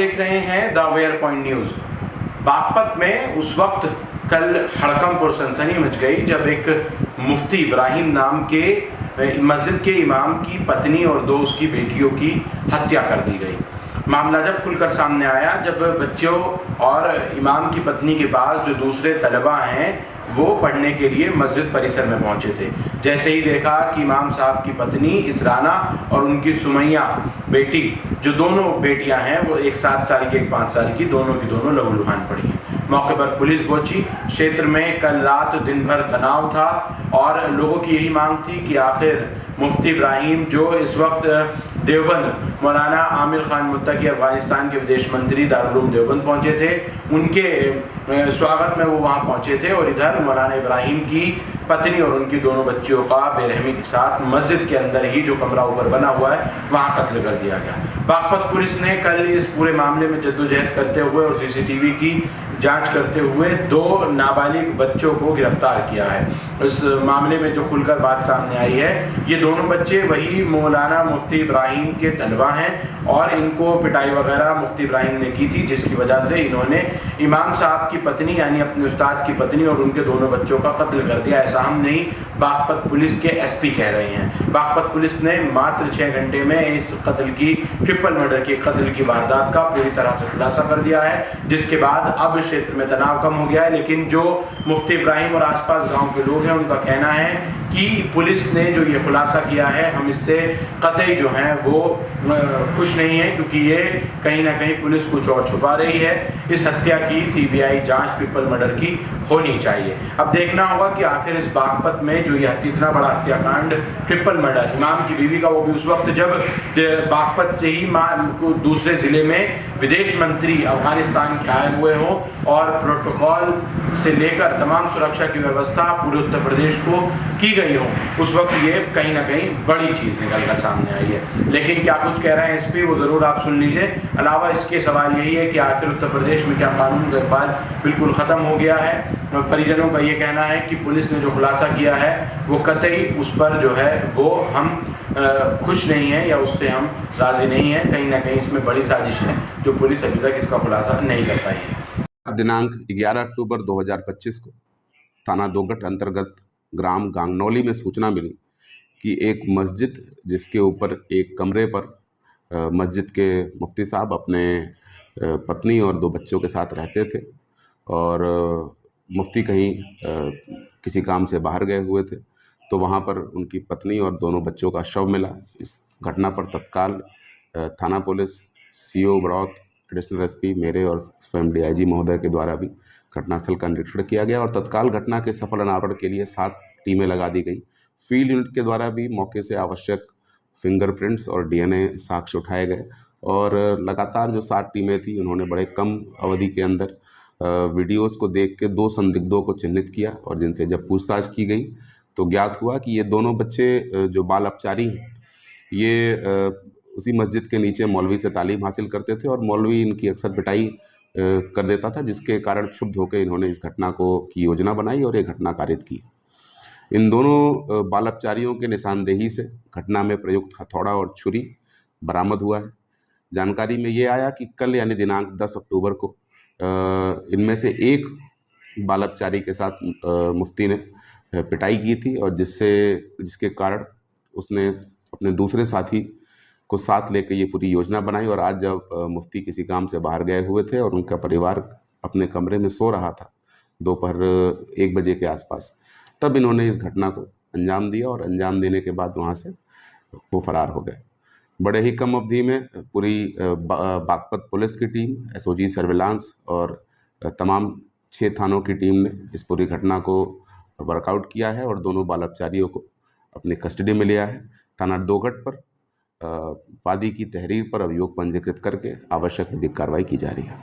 देख रहे हैं the where point news. Baghpat में उस वक्त कल हड़कंप और सनसनी मच गई जब एक मुफ्ती इब्राहिम नाम के मस्जिद के इमाम की पत्नी और दो उसकी बेटियों की हत्या कर दी गई। मामला जब खुलकर सामने आया जब बच्चों और इमाम की पत्नी के पास जो दूसरे तलबा हैं वो पढ़ने के लिए मस्जिद परिसर में पहुंचे थे। जैसे ही देखा कि इमाम साहब की पत्नी इसराना और उनकी सुमैया बेटी, जो दोनों बेटियां हैं वो एक 7 साल की एक 5 साल की, दोनों की दोनों लहूलुहान पड़ी हैं। मौके पर पुलिस पहुंची। क्षेत्र में कल रात दिन भर तनाव था और लोगों की यही मांग थी कि आखिर मुफ्ती इब्राहिम जो इस वक्त देवबंद मौलाना आमिर खान मुत्तकी अफगानिस्तान के विदेश मंत्री दारुल उलूम देवबंद पहुंचे थे, उनके स्वागत में वो वहां पहुंचे थे और इधर मौलाना इब्राहिम की पत्नी और उनकी दोनों बच्चियों का बेरहमी के साथ मस्जिद के अंदर ही जो कमरा ऊपर बना हुआ है वहां कत्ल कर दिया गया। बागपत पुलिस ने कल इस पूरे मामले में जद्दोजहद करते हुए और सीसीटीवी की जांच करते हुए 2 नाबालिग बच्चों को गिरफ्तार किया है। इस मामले में जो खुलकर बात सामने आई है, ये दोनों बच्चे वही मौलाना मुफ्ती इब्राहिम के तलबा हैं और इनको पिटाई वगैरह मुफ्ती इब्राहिम ने की थी, जिसकी वजह से इन्होंने इमाम साहब की पत्नी यानी अपने उस्ताद की पत्नी और उनके दोनों बच्चों का कत्ल कर दिया। ऐसा हम नहीं, बागपत पुलिस के एसपी कह रहे हैं। बागपत पुलिस ने मात्र 6 घंटे में इस कत्ल की, ट्रिपल मर्डर की कत्ल की वारदात का पूरी तरह से खुलासा कर दिया है, जिसके बाद अब क्षेत्र में तनाव कम हो गया है। लेकिन जो मुफ्ती इब्राहिम और आसपास गांव के लोग हैं उनका कहना है कि पुलिस ने जो ये खुलासा किया है, हम इससे कतई जो हैं वो खुश नहीं है, क्योंकि ये कहीं ना कहीं पुलिस कुछ और छुपा रही है। इस हत्या की सीबीआई जांच ट्रिपल मर्डर की होनी चाहिए। अब देखना होगा कि आखिर इस बागपत में जो ये इतना बड़ा हत्याकांड, ट्रिपल मर्डर, इमाम की बीवी का, वो भी उस वक्त जब बागपत से ही दूसरे जिले में विदेश मंत्री अफगानिस्तान के आए हुए हों और प्रोटोकॉल से लेकर तमाम सुरक्षा की व्यवस्था पूरे उत्तर प्रदेश को की गई हो, उस वक्त ये कहीं ना कहीं बड़ी चीज़ निकल कर सामने आई है। लेकिन क्या कुछ कह रहे हैं एसपी, वो ज़रूर आप सुन लीजिए। अलावा इसके सवाल यही है कि आखिर उत्तर प्रदेश में क्या कानून का इकबाल बिल्कुल ख़त्म हो गया है। परिजनों का ये कहना है कि पुलिस ने जो खुलासा किया है वो कतई उस पर जो है वो हम खुश नहीं हैं या उससे हम राज़ी नहीं हैं। कहीं ना कहीं इसमें बड़ी साजिश है जो पुलिस अभी तक इसका खुलासा नहीं कर पाई है। दिनांक 11 अक्टूबर 2025 को थाना दोगट अंतर्गत ग्राम गांगनौली में सूचना मिली कि एक मस्जिद जिसके ऊपर एक कमरे पर मस्जिद के मुफ्ती साहब अपने पत्नी और 2 बच्चों के साथ रहते थे और मुफ्ती कहीं किसी काम से बाहर गए हुए थे, तो वहाँ पर उनकी पत्नी और दोनों बच्चों का शव मिला। इस घटना पर तत्काल थाना police, CO Baraut, additional SP मेरे और स्वयं डीआईजी महोदय के द्वारा भी घटनास्थल का निरीक्षण किया गया और तत्काल घटना के सफल अनावरण के लिए 7 टीमें लगा दी गई। फील्ड यूनिट के द्वारा भी मौके से आवश्यक फिंगरप्रिंट्स और डीएनए साक्ष्य उठाए गए और लगातार जो 7 टीमें थी उन्होंने बड़े कम अवधि के अंदर वीडियोस को देख के 2 संदिग्धों को चिन्हित किया और जिनसे जब पूछताछ की गई तो ज्ञात हुआ कि ये दोनों बच्चे जो बाल अपचारी हैं, ये उसी मस्जिद के नीचे मौलवी से तालीम हासिल करते थे और मौलवी इनकी अक्सर पिटाई कर देता था, जिसके कारण क्षुब्ध होकर इन्होंने इस घटना की योजना बनाई और ये घटना कारित की। इन दोनों बाल अपचारियों के निशानदेही से घटना में प्रयुक्त हथौड़ा और छुरी बरामद हुआ है। जानकारी में ये आया कि कल यानी दिनांक 10 अक्टूबर को इनमें से एक बाल अपचारी के साथ मुफ्ती ने पिटाई की थी और जिसके कारण उसने अपने दूसरे साथी को साथ लेकर ये पूरी योजना बनाई और आज जब मुफ्ती किसी काम से बाहर गए हुए थे और उनका परिवार अपने कमरे में सो रहा था दोपहर 1 बजे के आसपास, तब इन्होंने इस घटना को अंजाम दिया और अंजाम देने के बाद वहाँ से वो फरार हो गए। बड़े ही कम अवधि में पूरी बागपत पुलिस की टीम, एसओजी सर्विलांस और तमाम 6 थानों की टीम ने इस पूरी घटना को वर्कआउट किया है और दोनों बाल अपचारियों को अपनी कस्टडी में लिया है। थाना दोगट पर वादी की तहरीर पर अभियोग पंजीकृत करके आवश्यक विधिक कार्रवाई की जा रही है।